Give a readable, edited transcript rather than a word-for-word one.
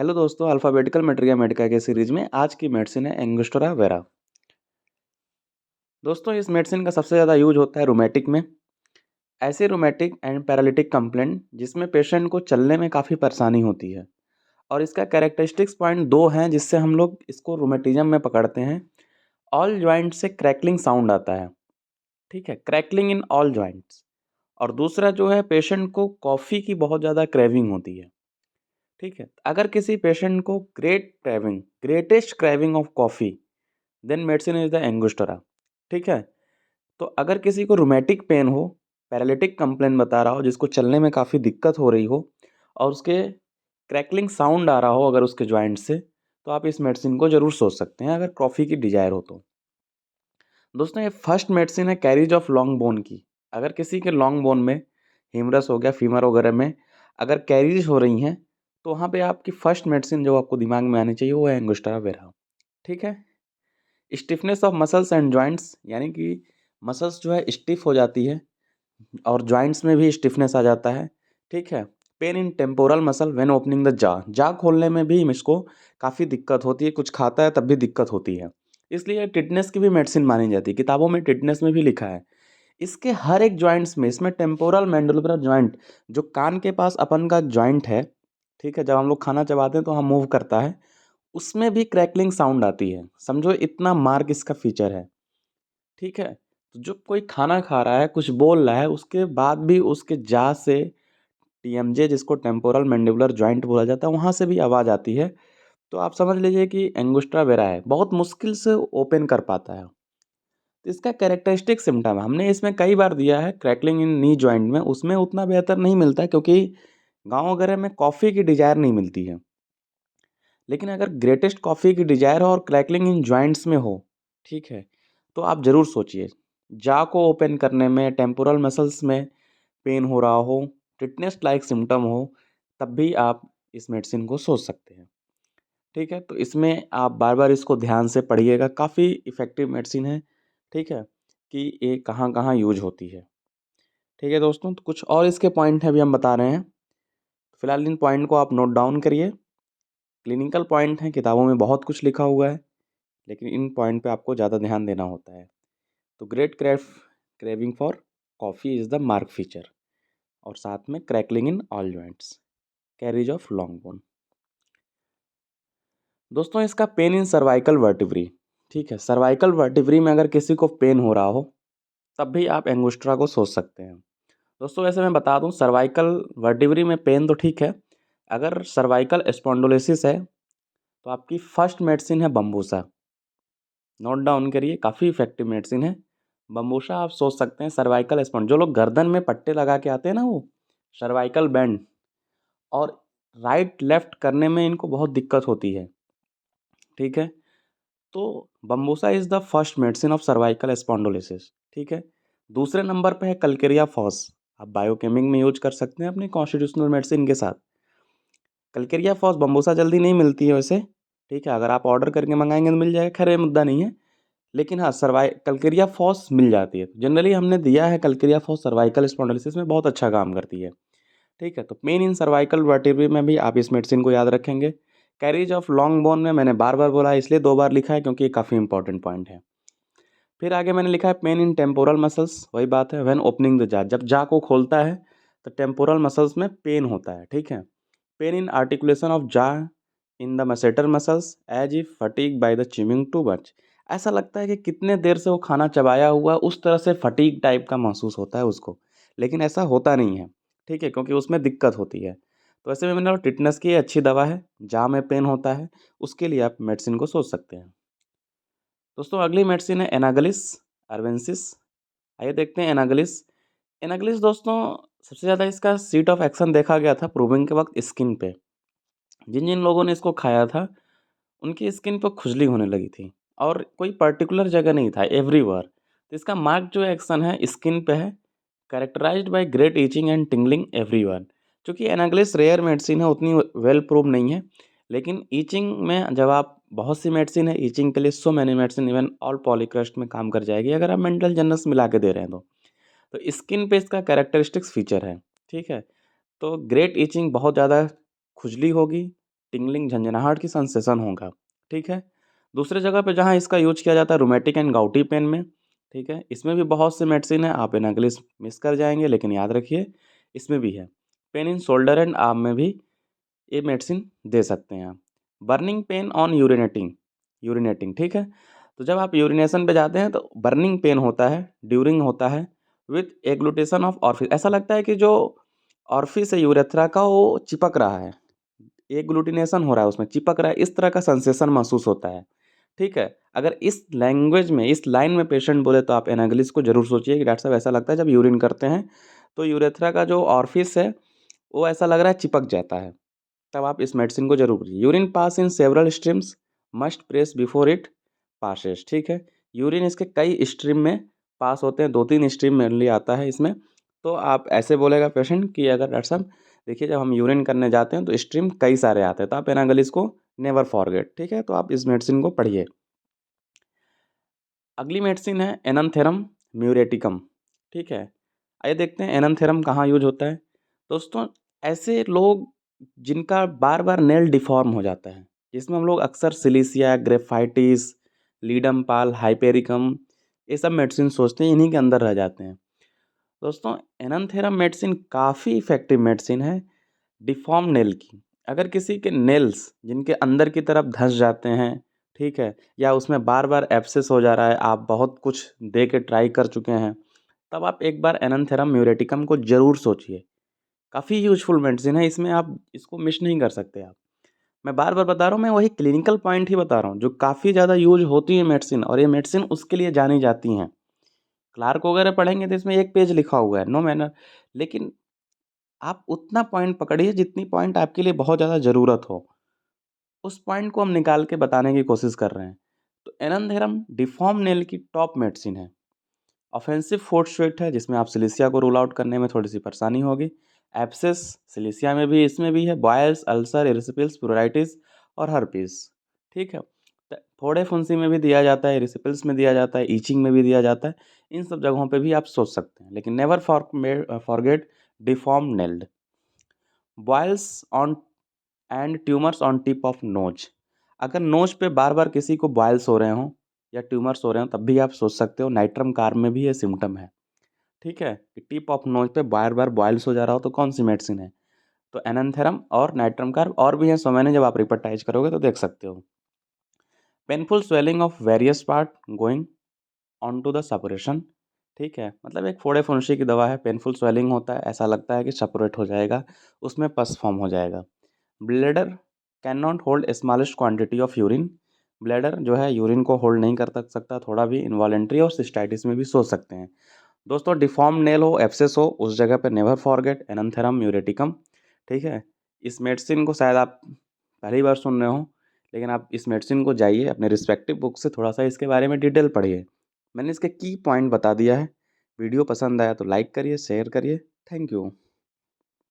Hello दोस्तों, alphabetical मैट्रिया Medica के series में आज की मेडिसिन है एंगोस्ट्रा वेरा। दोस्तों, इस मेडिसिन का सबसे ज़्यादा यूज़ होता है रूमेटिक में। ऐसे रूमेटिक एंड पैरालिटिक कंप्लेंट जिसमें पेशेंट को चलने में काफ़ी परेशानी होती है और इसका कैरेक्टरिस्टिक्स पॉइंट 2 हैं जिससे हम लोग इसको रूमेटिज़्म में पकड़ते हैं। ऑल जॉइंट से क्रैकलिंग साउंड आता है, ठीक है? Crackling in all joints. और दूसरा जो है पेशेंट को कॉफ़ी की बहुत ज़्यादा क्रेविंग होती है, ठीक है? अगर किसी पेशेंट को greatest craving of coffee then medicine is the angustura, ठीक है? तो अगर किसी को रूमेटिक पेन हो, पैरालिटिक कंप्लेंट बता रहा हो, जिसको चलने में काफ़ी दिक्कत हो रही हो और उसके क्रैकलिंग साउंड आ रहा हो अगर उसके जॉइंट से, तो आप इस मेडिसिन को ज़रूर सोच सकते हैं अगर कॉफ़ी की डिज़ायर हो तो। दोस्तों, ये फर्स्ट मेडिसिन है कैरीज ऑफ लॉन्ग बोन की। अगर किसी के लॉन्ग बोन में ह्यूमरस हो गया, फीमर वगैरह में अगर कैरीज हो रही हैं, तो वहाँ पे आपकी फर्स्ट मेडिसिन जो आपको दिमाग में आनी चाहिए वो है एंगोस्ट्रा वेरा, ठीक है? Stiffness of muscles and joints यानी कि मसल्स जो है स्टिफ हो जाती है और जॉइंट्स में भी स्टिफनेस आ जाता है, ठीक है? Pain in temporal muscle when opening the जा खोलने में भी इसको काफ़ी दिक्कत होती है, कुछ खाता है तब भी दिक्कत होती है। इसलिए टिटनेस की भी मेडिसिन मानी जाती है, किताबों में टिटनेस में भी लिखा है। इसके हर एक जॉइंट्स में इसमें टेम्पोरल मैंडिबुलर जॉइंट जो कान के पास अपन का जॉइंट है, ठीक है? जब हम लोग खाना चबाते हैं तो हम मूव करता है, उसमें भी क्रैकलिंग साउंड आती है। समझो इतना मार्क इसका फीचर है, ठीक है? तो जो कोई खाना खा रहा है, कुछ बोल रहा है, उसके बाद भी उसके जाँ से टीएमजे जिसको टेम्पोरल मैंडिबुलर जॉइंट बोला जाता है, वहाँ से भी आवाज़ आती है। तो आप समझ लीजिए कि एंगोस्ट्रा वेरा है, बहुत मुश्किल से ओपन कर पाता है। तो इसका कैरेक्टरिस्टिक सिम्पटम है, हमने इसमें कई बार दिया है क्रैकलिंग इन नी जॉइंट में, उसमें उतना बेहतर नहीं मिलता है क्योंकि गाँव वगैरह में कॉफ़ी की डिज़ायर नहीं मिलती है। लेकिन अगर ग्रेटेस्ट कॉफ़ी की डिज़ायर हो और क्रैकलिंग इन जॉइंट्स में हो, ठीक है? तो आप ज़रूर सोचिए। जॉ को ओपन करने में, टेम्पोरल मसल्स में पेन हो रहा हो, टिटनेस लाइक सिम्पटम हो, तब भी आप इस मेडिसिन को सोच सकते हैं, ठीक है? तो इसमें आप बार-बार इसको ध्यान से पढ़िएगा, काफ़ी इफ़ेक्टिव मेडिसिन है, ठीक है? कि ये कहाँ-कहाँ यूज़ होती है, ठीक है दोस्तों? तो कुछ और इसके पॉइंट हैं अभी हम बता रहे हैं। फिलहाल इन पॉइंट को आप नोट डाउन करिए। क्लिनिकल पॉइंट हैं, किताबों में बहुत कुछ लिखा हुआ है। लेकिन इन पॉइंट पे आपको ज़्यादा ध्यान देना होता है। तो craving for coffee is the mark feature और साथ में crackling in all joints, carries of long bone. दोस्तों, इसका पेन इन सर्वाइकल वर्टिब्री, ठीक है? सर्वाइकल वर्टिब्री में अगर किसी को पेन हो रहा हो, तब भी आप एंगोस्ट्रा को सोच सकते हैं। दोस्तों, वैसे मैं बता दूं सर्वाइकल वर्टिब्री में पेन तो ठीक है, अगर सर्वाइकल स्पॉन्डिलोसिस है तो आपकी फर्स्ट मेडिसिन है बम्बूसा। नोट डाउन करिए, काफ़ी इफेक्टिव मेडिसिन है। बम्बूसा आप सोच सकते हैं सर्वाइकल स्पॉन्ड जो लोग गर्दन में पट्टे लगा के आते हैं ना, वो सर्वाइकल बैंड और राइट लेफ्ट करने में इनको बहुत दिक्कत होती है, ठीक है? तो bambusa is the first medicine of cervical spondylosis, ठीक है? दूसरे नंबर पे है कल्केरिया फॉस। आप बायोकेमिक में यूज कर सकते हैं अपनी कॉन्स्टिट्यूशनल मेडिसिन के साथ। कल्केरिया फॉस बम्बूसा जल्दी नहीं मिलती है वैसे, ठीक है? अगर आप ऑर्डर करके मंगाएंगे तो मिल जाएगा, खैर ये मुद्दा नहीं है। लेकिन हाँ, कल्केरिया फॉस मिल जाती है। जनरली हमने दिया है कल्केरिया फॉस सर्वाइकल स्पॉन्डिलोसिस में बहुत अच्छा काम करती है, ठीक है? तो पेन इन सर्वाइकल वर्टिब्रे में भी आप इस मेडिसिन को याद रखेंगे। कैरीज ऑफ लॉन्ग बोन में मैंने बार-बार बोला है इसलिए 2 बार लिखा है क्योंकि ये काफ़ी इंपॉर्टेंट पॉइंट है। फिर आगे मैंने लिखा है पेन इन टेम्पोरल मसल्स, वही बात है व्हेन ओपनिंग द जॉ, जब जॉ को खोलता है तो टेम्पोरल मसल्स में पेन होता है, ठीक है? Pain in articulation of jaw in the masseter muscles as if fatigue by the chewing too much. ऐसा लगता है कि कितने देर से वो खाना चबाया हुआ है, उस तरह से फटीग टाइप का महसूस होता है उसको। लेकिन ऐसा होता नहीं है, ठीक है? क्योंकि उसमें दिक्कत होती है। तो ऐसे में मैंने टिटनेस की अच्छी दवा है, जॉ में पेन होता है, उसके लिए आप मेडिसिन को सोच सकते हैं। दोस्तों, अगली मेडिसिन है एनागलिस अर्वेंसिस। आइए देखते हैं एनागलिस। एनागलिस दोस्तों, सबसे ज़्यादा इसका सीट ऑफ एक्शन देखा गया था प्रूविंग के वक़्त स्किन पे। जिन जिन लोगों ने इसको खाया था, उनकी स्किन पे खुजली होने लगी थी और कोई पर्टिकुलर जगह नहीं था, एवरीवेयर। तो इसका मार्क जो एक्शन है स्किन पे है, characterised by great itching and tingling everywhere. चूँकि एनाग्लिस रेयर मेडिसिन है, उतनी वेल प्रूव नहीं है, लेकिन इचिंग में जब आप बहुत सी मेडिसिन है इचिंग के लिए, so many medicine even all polycrest में काम कर जाएगी अगर आप मेंटल जनरल्स मिला के दे रहे हैं तो। तो स्किन पे इसका कैरेक्टरिस्टिक्स फीचर है, ठीक है? तो ग्रेट इचिंग बहुत ज़्यादा खुजली होगी टिंगलिंग झंझनाहट की सेंसेशन होगा, ठीक है। दूसरे जगह पे जहाँ इसका यूज किया जाता है रूमेटिक एंड गाउटी पेन में, ठीक है। इसमें भी बहुत से मेडिसिन है, आप इन इंग्लिश मिस कर जाएंगे लेकिन याद रखिए इसमें भी है। Pain in shoulder and arm में भी ये मेडिसिन दे सकते हैं आप। Burning pain on urinating, urinating, ठीक है। तो जब आप यूरिनेशन पे जाते हैं तो बर्निंग पेन होता है, ड्यूरिंग होता है विथ एग्लूटेशन ऑफ ऑर्फिस, ऐसा लगता है कि जो ऑर्फिस है यूरेथ्रा का वो चिपक रहा है, एग्लूटिनेशन हो रहा है, उसमें चिपक रहा है, इस तरह का सेंसेशन महसूस होता है, ठीक है। अगर इस लैंग्वेज में, इस लाइन में पेशेंट बोले तो आप एनाग्लिस को जरूर सोचिए कि डॉक्टर साहब ऐसा लगता है जब यूरिन करते हैं तो यूरेथ्रा का जो ऑर्फिस है वो ऐसा लग रहा है चिपक जाता है, तब आप इस मेडिसिन को जरूर लीजिए। Urine pass in several streams, must press before it passes, ठीक है। यूरिन इसके कई स्ट्रीम में पास होते हैं, 2-3 स्ट्रीम मेनली आता है इसमें। तो आप ऐसे बोलेगा पेशेंट कि अगर डॉक्टर साहब देखिए जब हम यूरिन करने जाते हैं तो स्ट्रीम कई सारे आते हैं, तो आप एनागलिस को नेवर फॉरगेट, ठीक है। तो आप इस मेडिसिन को पढ़िए। अगली मेडिसिन है एनंथेरम म्यूरेटिकम, ठीक है। आइए देखते हैं एनंथेरम कहाँ यूज होता है। दोस्तों, ऐसे लोग जिनका बार बार नेल डिफॉर्म हो जाता है, जिसमें हम लोग अक्सर सिलिसिया, ग्रेफाइटिस, लीडम पाल, हाइपेरिकम, ये सब मेडिसिन सोचते हैं इन्हीं के अंदर रह जाते हैं। दोस्तों, एनंथेरम मेडिसिन काफ़ी इफ़ेक्टिव मेडिसिन है डिफ़ॉर्म नेल की। अगर किसी के नेल्स जिनके अंदर की तरफ धँस जाते हैं, ठीक है, या उसमें बार-बार एब्सेस हो जा रहा है, आप बहुत कुछ दे के ट्राई कर चुके हैं, तब आप एक बार एनंथेरम म्यूरेटिकम को ज़रूर सोचिए। काफ़ी यूज़फुल मेडिसिन है, इसमें आप इसको मिस नहीं कर सकते आप। मैं बार-बार बता रहा हूँ, मैं वही क्लिनिकल पॉइंट ही बता रहा हूँ, जो काफ़ी ज़्यादा यूज़ होती है मेडिसिन और ये मेडिसिन उसके लिए जानी जाती हैं। क्लार्क वगैरह पढ़ेंगे तो इसमें 1 पेज लिखा हुआ है, नो मैनर, लेकिन आप उतना पॉइंट पकड़िए जितनी पॉइंट आपके लिए बहुत ज़्यादा ज़रूरत हो। उस पॉइंट को हम निकाल के बताने की कोशिश कर रहे हैं। तो एनंथेरम डिफ़ॉर्म नेल की टॉप मेडिसिन है। ऑफेंसिव फोर्ट स्वेट है जिसमें आप सिलिसिया को रूल आउट करने में थोड़ी-सी परेशानी होगी। एब्सेस सिलिसिया में भी, इसमें भी है, बॉयल्स, अल्सर, इरिसिपिल्स, प्लूराइटिस और हर्पीस, ठीक है। फोड़े फुंसी में भी दिया जाता है, इरिसिपिल्स में दिया जाता है, ईचिंग में भी दिया जाता है। इन सब जगहों पे भी आप सोच सकते हैं, लेकिन never forget deformed nails. Boils on and tumours on tip of nose, अगर नोज पे बार बार किसी को बॉयल्स हो रहे हों या ट्यूमर्स हो रहे हों तब भी आप सोच सकते हो नाइट्रम कार्ब में भी ये सिम्टम है, ठीक है, कि टिप ऑफ नोज पे बार बार बॉयल्स हो जा रहा हो तो कौन सी मेडिसिन है। तो एनंथेरम और नाइट्रम कार्ब और भी हैं, सो मैंने जब आप रिपर्टाइज करोगे तो देख सकते हो। Painful swelling of various part going on to the suppuration, ठीक है, मतलब एक फोड़े फुंसी की दवा है, पेनफुल स्वेलिंग होता है, ऐसा लगता है कि सेपरेट हो जाएगा, उसमें पस फॉर्म हो जाएगा। Bladder can not hold smallest quantity of urine, bladder जो है यूरिन को होल्ड नहीं कर सकता थोड़ा भी, इनवॉलेंट्री और सिस्टाइटिस में भी सोच सकते हैं। दोस्तों, डिफॉर्म नेल हो, एब्सेस हो, उस जगह पे नेवर फॉरगेट एनंथेरम म्यूरेटिकम, ठीक है। इस मेडिसिन को शायद आप पहली बार सुन रहे हो, लेकिन आप इस मेडिसिन को जाइए अपने रिस्पेक्टिव बुक से थोड़ा सा इसके बारे में डिटेल पढ़िए। मैंने इसके की पॉइंट बता दिया है। वीडियो पसंद आया तो लाइक करिए, शेयर करिए। Thank you.